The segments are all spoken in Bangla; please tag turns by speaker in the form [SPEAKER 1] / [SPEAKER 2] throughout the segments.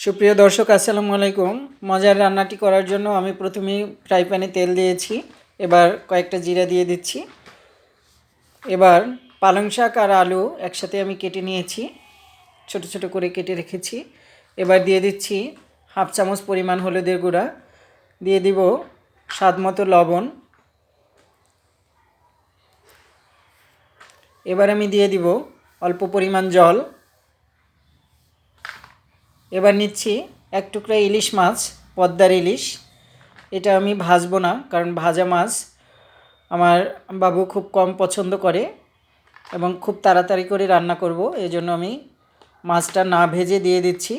[SPEAKER 1] সুপ্রিয় দর্শক আসসালামু আলাইকুম। মজার রান্নাটি করার জন্য আমি প্রথমেই ফ্রাই প্যানে তেল দিয়েছি। এবার কয়েকটা জিরা দিয়ে দিচ্ছি। এবার পালং শাক আর আলু একসাথে আমি কেটে নিয়েছি, ছোট ছোট করে কেটে রেখেছি। এবার দিয়ে দিচ্ছি হাফ চামচ পরিমাণ হলুদের গুঁড়া, দিয়ে দিব স্বাদ মতো লবণ। এবার আমি দিয়ে দিব অল্প পরিমাণ জল। এবার নিচ্ছি এক টুকরা ইলিশ মাছ, পদ্মার ইলিশ। এটা আমি ভাজবো না, কারণ ভাজা মাছ আমার বাবু খুব কম পছন্দ করে এবং খুব তাড়াতাড়ি করে রান্না করব, এই জন্য আমি মাছটা না ভেজে দিয়ে দিচ্ছি।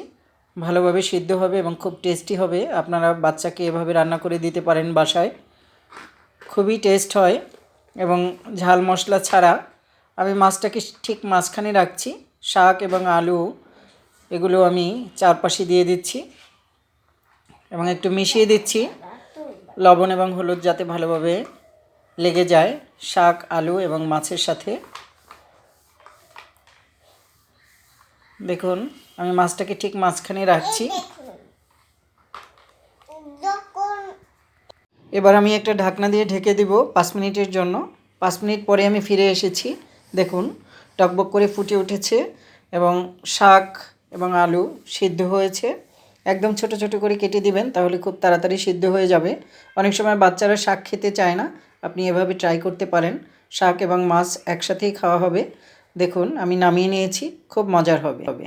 [SPEAKER 1] ভালোভাবে সিদ্ধ হবে এবং খুব টেস্টি হবে। আপনারা বাচ্চাকে এভাবে রান্না করে দিতে পারেন বাসায়, খুবই টেস্ট হয় এবং ঝাল মশলা ছাড়া। আমি মাছটাকে ঠিক মাঝখানে রাখছি। শাক এবং আলু এগুলো আমি চারপাশে দিয়ে দিচ্ছি এবং একটু মিশিয়ে দিচ্ছি লবণ এবং হলুদ যাতে ভালোভাবে লেগে যায় শাক, আলু এবং মাছের সাথে। দেখুন আমি মাছটাকে ঠিক মাঝখানে রাখছি। এবার আমি একটা ঢাকনা দিয়ে ঢেকে দিব 5 মিনিটের জন্য। 5 মিনিট পরে আমি ফিরে এসেছি। দেখুন টকবক করে ফুটে উঠেছে এবং শাক এবং আলু সিদ্ধ হয়েছে। একদম ছোট ছোট করে কেটে দিবেন, তাহলে খুব তাড়াতাড়ি সিদ্ধ হয়ে যাবে। অনেক সময় বাচ্চারা শাক খেতে চায় না, আপনি এভাবে ট্রাই করতে পারেন। শাক এবং মাছ একসাথেই খাওয়া হবে। দেখুন আমি নামিয়ে নিয়েছি, খুব মজার হবে।